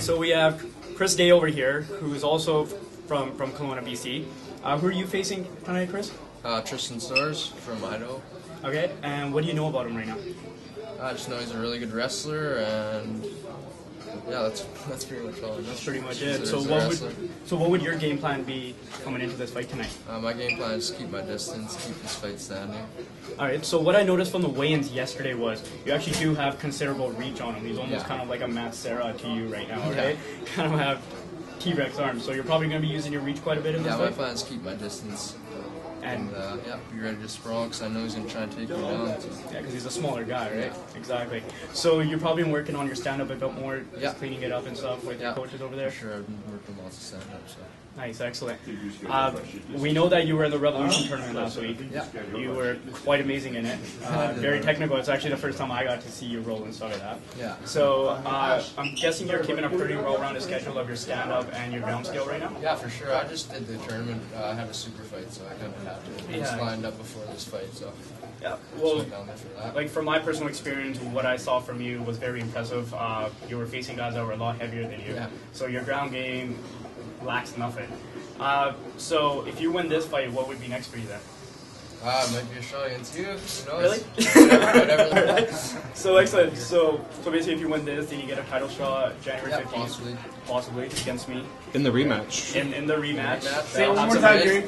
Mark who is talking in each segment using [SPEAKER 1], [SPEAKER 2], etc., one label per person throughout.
[SPEAKER 1] so we have Chris Day over here, who's also from Kelowna, BC. Who are you facing tonight, Chris?
[SPEAKER 2] Tristan Storrs from Idaho.
[SPEAKER 1] Okay, and what do you know about him right now?
[SPEAKER 2] I just know he's a really good wrestler, and yeah, that's pretty much all.
[SPEAKER 1] That's pretty much it. So what would your game plan be coming into this fight tonight?
[SPEAKER 2] My game plan is to keep my distance, keep this fight standing.
[SPEAKER 1] All right. So what I noticed from the weigh-ins yesterday was you actually do have considerable reach on him. He's almost kind of like a Matt Serra to you right now, right? Kind of have T-Rex arms. So you're probably going to be using your reach quite a bit in this fight?
[SPEAKER 2] Yeah, my plan is to keep my distance. And be ready to sprawl because I know he's going to try and take me down. So.
[SPEAKER 1] Yeah, because he's a smaller guy, right? Yeah. Exactly. So you're probably been working on your stand-up a bit more, just cleaning it up and stuff with your coaches over there?
[SPEAKER 2] For sure, I've been working lots of stand-up. So.
[SPEAKER 1] Nice, excellent. We know that you were in the Revolution tournament last week.
[SPEAKER 2] Yeah.
[SPEAKER 1] You were quite amazing in it. Very technical. It's actually the first time I got to see you roll and stuff like that.
[SPEAKER 2] Yeah.
[SPEAKER 1] So I'm guessing you're keeping a pretty well-rounded schedule of your stand-up and your ground skill right now?
[SPEAKER 2] Yeah, for sure. I just did the tournament. I had a super fight, so I kind of had to. It was lined up before this fight, so.
[SPEAKER 1] Yeah, well,
[SPEAKER 2] down there for that.
[SPEAKER 1] like from my personal experience, what I saw from you was very impressive. You were facing guys that were a lot heavier than you, so your ground game lacks nothing. So if you win this fight, what would be next for you then?
[SPEAKER 2] It might be a shot against you. Who knows?
[SPEAKER 1] Really?
[SPEAKER 2] Whatever.
[SPEAKER 1] So excellent. So basically, if you win this, then you get a title shot January 15th. Possibly against me.
[SPEAKER 3] In the rematch.
[SPEAKER 1] In the rematch.
[SPEAKER 3] Say it one more time, Gary.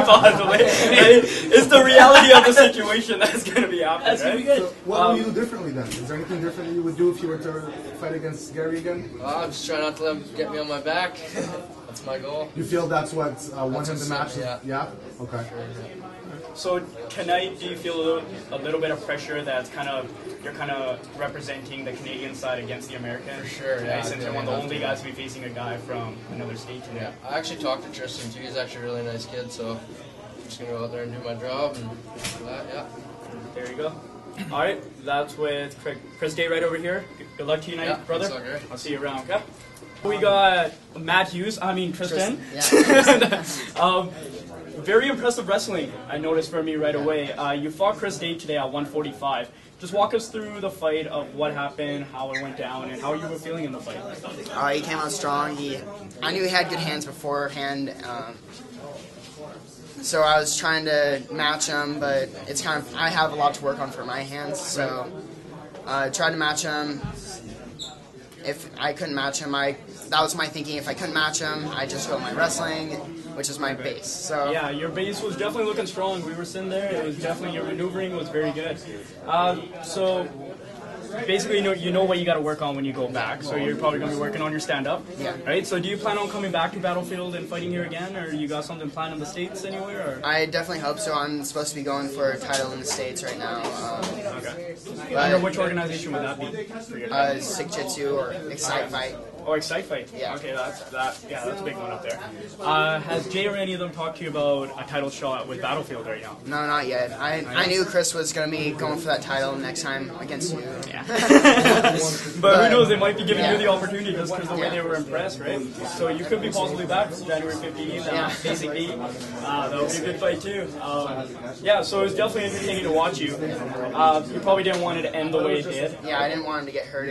[SPEAKER 1] Possibly. It's the reality of the situation that's going to be happening. That's going to be good.
[SPEAKER 4] So what will you do differently then? Is there anything different that you would do if you were to fight against Gary again?
[SPEAKER 2] I'm just trying not to let him get me on my back. That's my goal.
[SPEAKER 4] You feel that's what won him the match?
[SPEAKER 2] Yeah.
[SPEAKER 4] Okay.
[SPEAKER 1] So tonight, do you feel a little bit of pressure that's you're kind of representing the Canadian side against the American?
[SPEAKER 2] For sure,
[SPEAKER 1] tonight, since you're one of the only guys to be facing a guy from another state tonight.
[SPEAKER 2] Yeah, I actually talked to Tristan too. He's actually a really nice kid, so I'm just gonna go out there and do my job and that. Yeah.
[SPEAKER 1] There you go. All right, that's with Chris Day right over here. Good luck to you tonight, brother. I'll see you around. Okay. We got Tristan.
[SPEAKER 5] Yeah.
[SPEAKER 1] Very impressive wrestling, I noticed for me right away. You fought Chris Day today at 145. Just walk us through the fight of what happened, how it went down, and how you were feeling in the fight.
[SPEAKER 5] He came out strong. I knew he had good hands beforehand, so I was trying to match him, but I have a lot to work on for my hands, so I tried to match him. If I couldn't match him, that was my thinking. If I couldn't match him, I just go my wrestling, which is my base. So
[SPEAKER 1] yeah, your base was definitely looking strong. We were sitting there. It was definitely, your maneuvering was very good. So basically, you know what you got to work on when you go back. So you're probably going to be working on your stand-up.
[SPEAKER 5] Yeah.
[SPEAKER 1] Right. So do you plan on coming back to Battlefield and fighting here again, or you got something planned in the States anywhere? Or?
[SPEAKER 5] I definitely hope so. I'm supposed to be going for a title in the States right now.
[SPEAKER 1] Okay. Under which organization would that be?
[SPEAKER 5] Sick Jitsu or Excite Fight.
[SPEAKER 1] Or Excite Fight.
[SPEAKER 5] Yeah.
[SPEAKER 1] Okay, that's a big one up there. Has Jay or any of them talked to you about a title shot with Battlefield right now?
[SPEAKER 5] No, not yet. I knew Chris was going to be going for that title next time against you.
[SPEAKER 1] Yeah. But who knows, they might be giving you the opportunity just because the way they were impressed, right? So you could be possibly back January 15th. Basically, that would be a good fight too. So it was definitely entertaining to watch you. You probably didn't want it to end the way it did.
[SPEAKER 5] Yeah, I didn't want him to get hurt.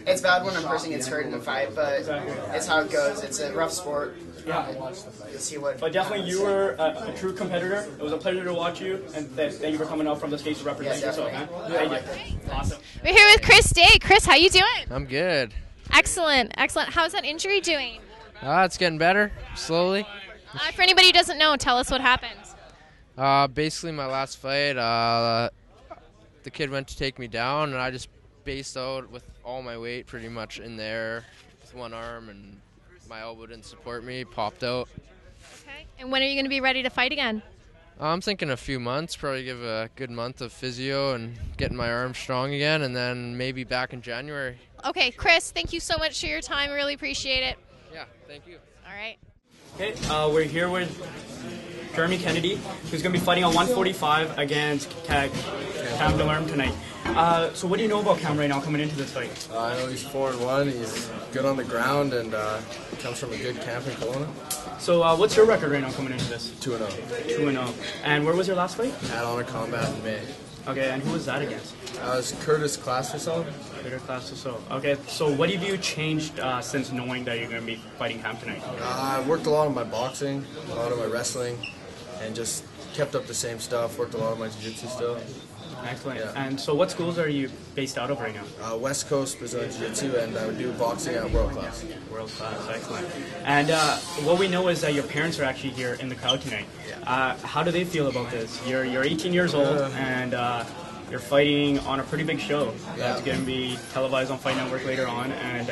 [SPEAKER 5] It's bad when a person gets hurt in a fight, but it's how it goes. It's a rough sport.
[SPEAKER 1] Yeah.
[SPEAKER 5] You'll see what.
[SPEAKER 1] But definitely, you were a true competitor. It was a pleasure to watch you, and that you were coming up from the States to represent yourself. Thank you. Awesome.
[SPEAKER 6] We're here with Chris Day. Chris, how you doing?
[SPEAKER 2] I'm good.
[SPEAKER 6] Excellent. How's that injury doing?
[SPEAKER 2] It's getting better, slowly.
[SPEAKER 6] For anybody who doesn't know, tell us what happened.
[SPEAKER 2] Basically, my last fight, the kid went to take me down, and I just based out with all my weight pretty much in there with one arm, and my elbow didn't support me, popped out.
[SPEAKER 6] Okay. And when are you going to be ready to fight again?
[SPEAKER 2] I'm thinking a few months, probably give a good month of physio and getting my arm strong again, and then maybe back in January.
[SPEAKER 6] Okay, Chris, thank you so much for your time. I really appreciate it.
[SPEAKER 2] Yeah, thank you.
[SPEAKER 6] All right.
[SPEAKER 1] Okay, we're here with Jeremy Kennedy, who's going to be fighting on 145 against Cam Deleurme tonight. So what do you know about Cam right now coming into this fight?
[SPEAKER 7] I know he's 4-1. He's good on the ground and comes from a good camp in Kelowna.
[SPEAKER 1] So what's your record right now coming into this?
[SPEAKER 3] 2-0.
[SPEAKER 1] 2-0. And where was your last fight?
[SPEAKER 3] At Honor Combat in May.
[SPEAKER 1] Okay, and who was that against?
[SPEAKER 3] I was Curtis Class or so.
[SPEAKER 1] Better class or so. Okay, so what have you changed since knowing that you're going to be fighting Cam tonight?
[SPEAKER 3] I worked a lot on my boxing, a lot of my wrestling, and just kept up the same stuff. Worked a lot of my jiu-jitsu still.
[SPEAKER 1] Excellent.
[SPEAKER 3] Yeah.
[SPEAKER 1] And so what schools are you based out of right now?
[SPEAKER 3] West Coast Brazilian Jiu-Jitsu, and I would do boxing at World Class.
[SPEAKER 1] World class, excellent. And what we know is that your parents are actually here in the crowd tonight. How do they feel about this? You're 18 years old, and you're fighting on a pretty big show that's going to be televised on Fight Network later on. And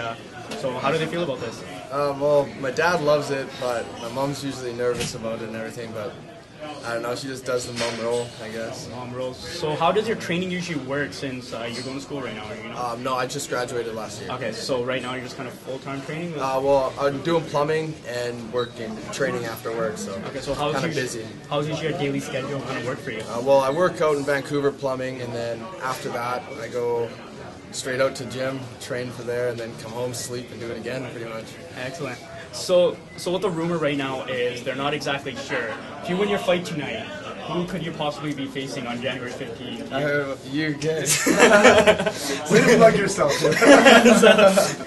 [SPEAKER 1] so how do they feel about this?
[SPEAKER 3] Well, my dad loves it, but my mom's usually nervous about it and everything, but I don't know, she just does the mom role, I guess.
[SPEAKER 1] Mom roles. So how does your training usually work since you're going to school right now? Are you not?
[SPEAKER 3] No, I just graduated last year.
[SPEAKER 1] Okay, so right now you're just kind of full-time training?
[SPEAKER 3] Well, I'm doing plumbing and training after work, so
[SPEAKER 1] Okay, so how's
[SPEAKER 3] kind of busy.
[SPEAKER 1] How's your daily schedule going to work for you?
[SPEAKER 3] Well, I work out in Vancouver plumbing, and then after that, I go straight out to gym, train for there, and then come home, sleep, and do it again, pretty much.
[SPEAKER 1] Excellent. So what the rumor right now is they're not exactly sure. If you win your fight tonight, who could you possibly be facing on January 15th?
[SPEAKER 3] I heard you guys.
[SPEAKER 4] Way to plug yourself.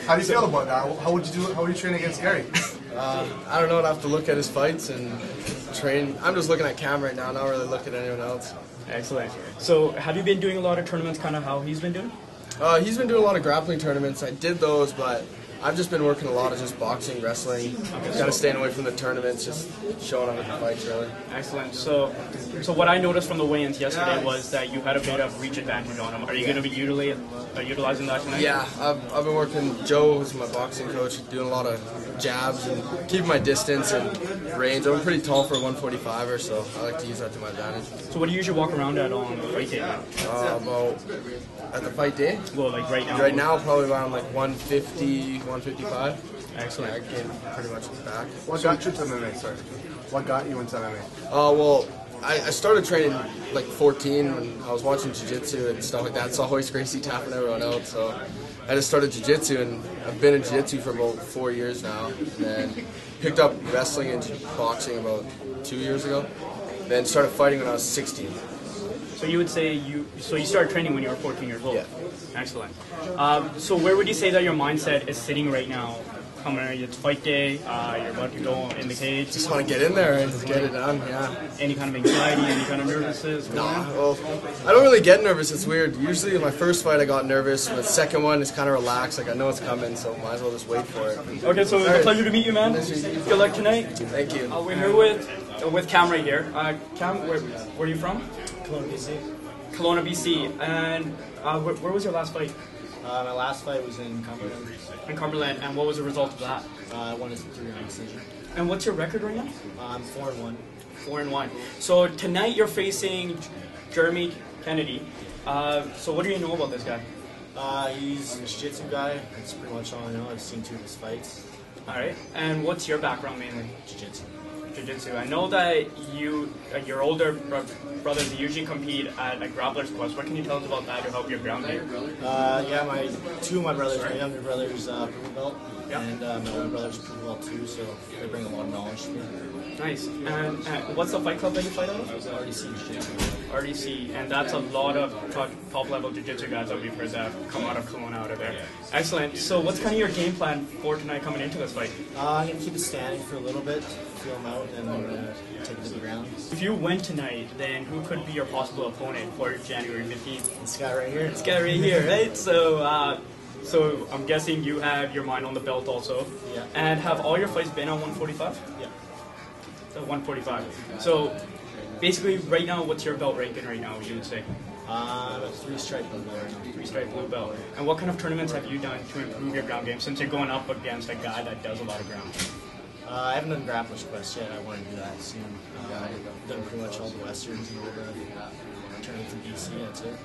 [SPEAKER 4] How do you feel about that? How would you do? How would you train against Gary?
[SPEAKER 3] I don't know, I'd have to look at his fights and train. I'm just looking at Cam right now, not really looking at anyone else.
[SPEAKER 1] Excellent. So have you been doing a lot of tournaments, kind of how he's been doing?
[SPEAKER 3] He's been doing a lot of grappling tournaments. I did those, but I've just been working a lot of just boxing, wrestling, kind of staying away from the tournaments, just showing up at the fights, really.
[SPEAKER 1] Excellent. So what I noticed from the weigh-ins yesterday was that you had a bit of reach advantage on him. Are you going to be utilizing that tonight?
[SPEAKER 3] Yeah, I've been working. Joe, who's my boxing coach, doing a lot of jabs and keeping my distance and range. I'm pretty tall for a 145er, so I like to use that to my advantage.
[SPEAKER 1] So what do you usually walk around at on the fight day?
[SPEAKER 3] About at the fight day?
[SPEAKER 1] Well, like right now.
[SPEAKER 3] Right now, probably around like 150, 155.
[SPEAKER 1] Excellent.
[SPEAKER 3] Yeah, I came pretty much back.
[SPEAKER 4] What got you to MMA? Sorry. What got you into MMA?
[SPEAKER 3] Well, I started training like 14 when I was watching jiu-jitsu and stuff like that. Saw Hoist Gracie tapping everyone out, so I just started jiu-jitsu, and I've been in jiu-jitsu for about 4 years now. And then picked up wrestling and boxing about 2 years ago. Then started fighting when I was 16.
[SPEAKER 1] So you would say you started training when you were 14 years old?
[SPEAKER 3] Yeah.
[SPEAKER 1] Excellent. So where would you say that your mindset is sitting right now? It's fight day, you're about to go in the cage.
[SPEAKER 3] Just want to get in there and get it done, yeah.
[SPEAKER 1] Any kind of anxiety, any kind of nervousness?
[SPEAKER 3] No, well, I don't really get nervous, it's weird. Usually in my first fight I got nervous, but the second one is kind of relaxed, like I know it's coming, so might as well just wait for it.
[SPEAKER 1] Okay, so it was a pleasure to meet you, man. Good luck tonight.
[SPEAKER 3] Thank you.
[SPEAKER 1] We're here with Cam right here. Cam, where are you from?
[SPEAKER 7] Kelowna, BC.
[SPEAKER 1] Kelowna, BC. And where was your last fight?
[SPEAKER 7] My last fight was in Cumberland.
[SPEAKER 1] In Cumberland, and what was the result of that?
[SPEAKER 7] I won a 3-round decision.
[SPEAKER 1] And what's your record right now?
[SPEAKER 7] I'm 4-1.
[SPEAKER 1] 4-1. So tonight you're facing Jeremy Kennedy. So what do you know about this guy?
[SPEAKER 7] He's a jiu-jitsu guy. That's pretty much all I know. I've seen 2 of his fights.
[SPEAKER 1] All right. And what's your background mainly?
[SPEAKER 7] Jiu-jitsu.
[SPEAKER 1] Jiu-jitsu. I know that your older brothers, they usually compete at like Grappler's Quest. What can you tell us about that to help your ground game?
[SPEAKER 7] Yeah, 2 of my brothers, my younger brother's blue belt,
[SPEAKER 1] Yeah.
[SPEAKER 7] and my older brother's blue belt too, so they bring a lot of knowledge to me.
[SPEAKER 1] Nice. And what's the fight club that you fight out of?
[SPEAKER 7] RDC Jiu-Jitsu.
[SPEAKER 1] RDC, and that's a lot of top level jiu-jitsu guys that we've heard that come out of Kelowna out of there. Excellent. So what's kind of your game plan for tonight coming into this fight?
[SPEAKER 7] I'm going to keep it standing for a little bit, feel him out, and take it to the ground.
[SPEAKER 1] If you win tonight, then who could be your possible opponent for January 15th?
[SPEAKER 7] This guy right here.
[SPEAKER 1] This guy right here, right? So I'm guessing you have your mind on the belt also.
[SPEAKER 7] Yeah.
[SPEAKER 1] And have all your fights been on 145?
[SPEAKER 7] Yeah.
[SPEAKER 1] So 145. So basically, right now, what's your belt ranking right now, you would say?
[SPEAKER 7] I'm a 3-stripe blue belt right now.
[SPEAKER 1] 3-stripe blue belt. And what kind of tournaments have you done to improve your ground game since you're going up against a guy that does a lot of ground?
[SPEAKER 7] I haven't done Grappler's Quest yet. I want to do that soon. I've done pretty much all the Westerns and all the tournaments in BC, that's it.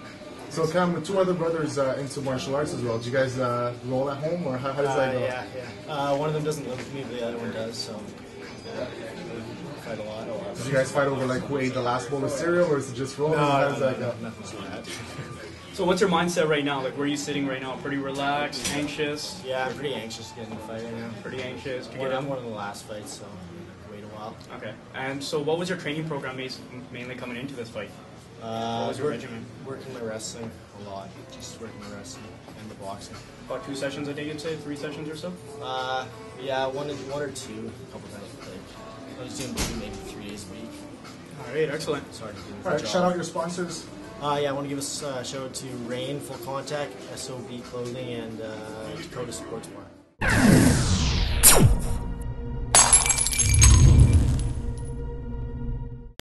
[SPEAKER 4] So Cam, with 2 other brothers into martial arts as well, do you guys roll at home, or how does that go?
[SPEAKER 7] Yeah. One of them doesn't live with me, but the other one does, so we fight a lot.
[SPEAKER 4] Did you guys fight over like who ate the last bowl of cereal, or is it just rolling? How does that go?
[SPEAKER 7] Nothing like that.
[SPEAKER 1] So what's your mindset right now? Like, where are you sitting right now? Pretty relaxed, anxious?
[SPEAKER 7] Yeah, I'm pretty anxious to get in the fight right now.
[SPEAKER 1] Pretty anxious to
[SPEAKER 7] I'm
[SPEAKER 1] get in?
[SPEAKER 7] one of the last fights, so while.
[SPEAKER 1] Okay. And so what was your training program mainly coming into this fight? What was your regimen?
[SPEAKER 7] Working my wrestling a lot. Just working my wrestling and the boxing.
[SPEAKER 1] About 2 sessions a day, you'd say? 3 sessions or so?
[SPEAKER 7] Yeah, one or two, a couple times. Like, I was doing maybe 3 days a week.
[SPEAKER 1] All right, excellent.
[SPEAKER 7] It's hard to do.
[SPEAKER 4] All right, shout out your sponsors.
[SPEAKER 7] Yeah, I want to give a shout out to Rain Full Contact, SOB Clothing, and Dakota Sports Bar.